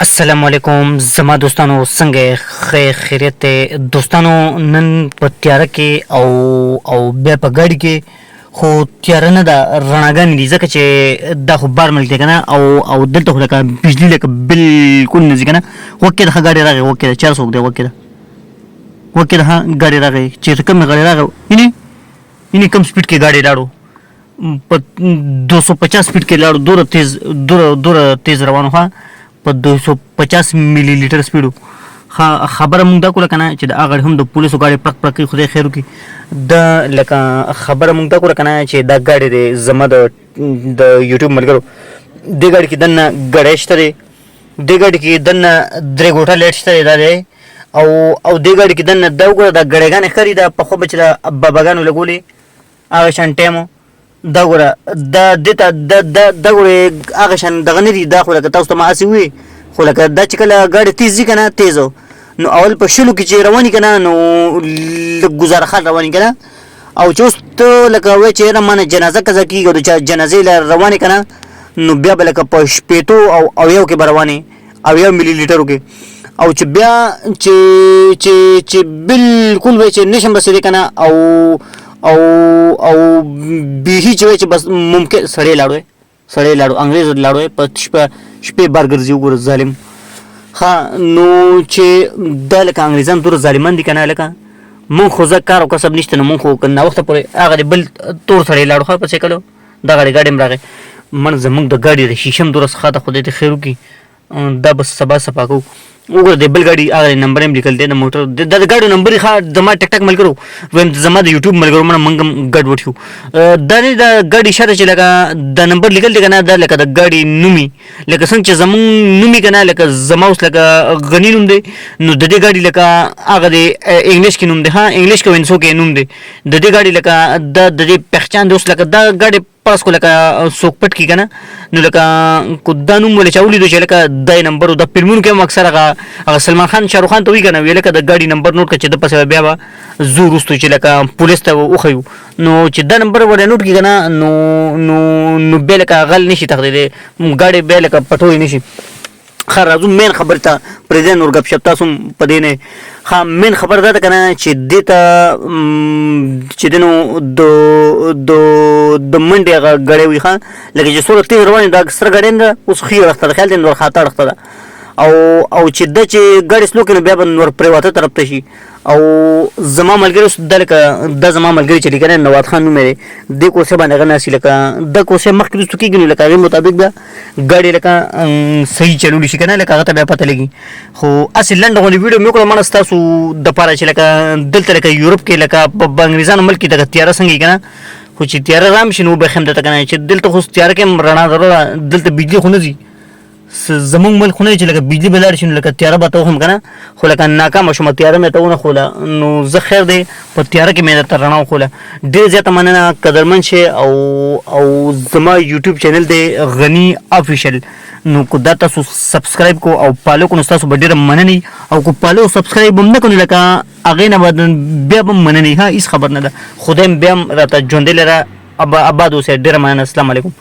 السلام علیکم زما دوستانو څنګه خیریت ته دوستانو نن په تیاره کې او بیا په ګاډي کې خو تیاره نه ده رڼاګانې دي ځکه چې دا خو بار ملک دی که نه او دلته خو لکه بجلي لکه بلکل نه ځي که نه وکې ده ښه ګاډي راغی وکې ده چار څوک دی وکې ده ها ګاډي راغی چې کوم ګاډي راغی یعنې کم سپیډ کې ګاډي لاړو په 250 سپیډ کې لاړو دوره تیز روانو ها په 250 ملي لیټر سپیډو خبره مونږ دا کوله که نه چې د هغه هم د پولیسو ګاډي پرک پرک کوي خدای خیر وکړي دا لکه خبره مونږ دا کوله که نه چې دا ګاډی دی زما د یوټیوب ملګرو دې ګاډي کې دننه ګړی شته دی دې ګاډي کې دننه 3 ګوټه لایټ شته دی دا دی او دې ګاډي کې دننه دا وګوره دا ګړیګانې ښکاري دا پخوا به چې د باباګانو لګولې هغه شان ټایم دا ګوره دا ګوره هغه شان دغه نه دي دا خو لکه تاسو ته ما هسې ووایي خو لکه دا چې کله ګاډي تیز ځي که نه تیز نو اول په شلو کې چې رواني که نه نو لږ ګزاره خال رواني که نه او چې اوس ته لکه وایې چې یاره مانه جنازه قضا کېږي او د چا جنازې له روانې که نه نو بیا به لکه په 80 او 90 کې به روانې 90 ملي لیټرو کې او چې بیا چې بلکل وایي چې نشم رسېدی که نه او بیخي چې وایي چې بس ممکن سړی لاړو انګریز لاړو په شپې بار ګرځي وګوره ظالم ها نو چې دا لکه انګریزان دومره ظالمان دي که نه لکه مونږ خو زه کار او کسب نشته نو مونږ خو ناوخته پورې هغه د بل تور سړی لاړو ښه په سایکلو دغه ګاډي هم راغی من زمونږ د ګاډي د شیشه هم دومره ښه ده خدای دې خیر وکړي دا بس سبا صفا کوو وګوره د بل ګاډي هغه نمبر هم لیکل دی د موټر دا د ګاډیو نمبر یې ښه زما ټک ټک ملګرو ویم زما د یوټیوب ملګرو مړه موږ هم ګډوډ شو دا نه د ګاډي ښه ده چې لکه د نمبر لیکل دی که نه دا لکه د ګاډي نوم لکه څنګه چې زمونږ نوم که نه لکه زما اوس لکه غني نوم دی نو د دې ګاډي لکه هغه د انګلیش کې نوم دی ها انګلیش کې وینسو کې نوم دی د دې ګاډي لکه د دې پہچان دی اوس لکه دا ګاډي پاس کو لکه څوک پټ کي که نه نو لکه کو دا نوم ولې چا ولیدو چې لکه دا نمبر د فلمونو کې هم اکثر هغه سلمان خان شاهرخ خان ته وایي که نه وایي لکه د ګاډي نمبر نوټ کړه چې د پسې بیا به زو وروستو چې لکه پولیس ته وښیو نو چې دا نمبر ورته نوټ کړي که نه نو بیا لکه غل نشي تښتېدی ګاډي بیا لکه پټوی نشي ښه راځو مین خبرې ته پرېږدی نور ګپ شپ تاسو هم په دې نه ښه مین خبره دا ده که نه چې دې ته چې دی نو د منډې هغه ګړی وي ښه لکه چې څومره تېز روان دا سره ګاډی ده اوس ښي اړخ ته ده خیال دی نور خاته اړخ ته ده او چې ده چې ګاډي سلو کړي نو بیا به نور پرېواته طرف ته شي او زما ملګري اوس دا لکه دا زما ملګري چې دی که نه نواد خان نوم دی دې کوڅې باندې هغه ناست لکه دا کوڅې مخکې وروستو کېږي نو لکه هغې مطابق بیا ګاډي لکه صحیح چلولی شي که نه لکه هغه ته بیا پته لګي خو هسې لنډه غوندې ویډیو مې وکړه مړه ستاسو دپاره چې لکه دلته لکه یورپ کې لکه په انګریزانو ملک کې دغه تیاره څنګه وي که نه خو چې تیاره رام شي نو وبخیم درته که نه چې دلته خو تیاره کې هم رڼا ضروره دلته بجلي خو نه ځي زمونږ ملک خو نه چې لکه بجلي به لاړ شي نو لکه تیاره به ته وښیم که نه خو لکه ناکامه شومه تیاره مې ته ونښوله نو زه خیر دی په تیاره کې مې درته رڼا وښوله ډېر زیاته مننه قدرمن شئ او زما یوټیوب چینل دی غني افیشل نو که دا تاسو سبسکرایب کو او فالو کو نو ستاسو به ډېره مننه او که فالو سبسکرایب هم نه کړو لکه هغې نه به بیا به مننه ښه هېڅ خبر نه ده خدای هم بیا هم راته ژوندی لره آباد اوسئ ډېره مننه السلام علیکم